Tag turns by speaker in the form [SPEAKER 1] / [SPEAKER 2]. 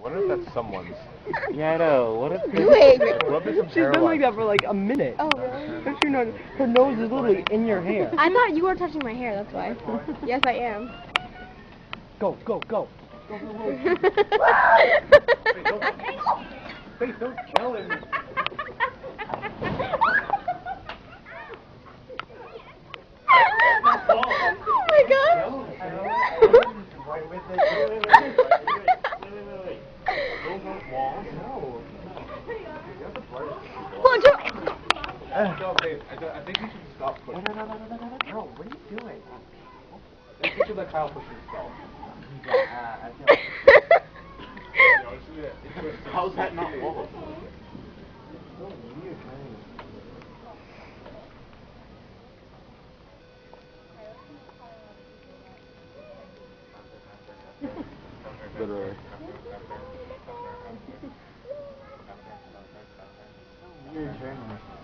[SPEAKER 1] wonder if that's someone's.
[SPEAKER 2] Yeah, I know. What if
[SPEAKER 3] Wait.
[SPEAKER 1] What if it's
[SPEAKER 4] She's been like that for like a minute.
[SPEAKER 3] Oh, really?
[SPEAKER 4] Don't you know her nose is literally in your hair?
[SPEAKER 3] I thought you were touching my hair, that's why. Yes, I am.
[SPEAKER 4] Go, go, go.
[SPEAKER 1] Wait, don't yell at me.
[SPEAKER 3] Oh my god! Look,
[SPEAKER 1] No, babe, I think you should stop pushing. No, what are you doing? Let's picture that Kyle pushing himself. How's that not wall? So weird, man. Literally. Weird journalist.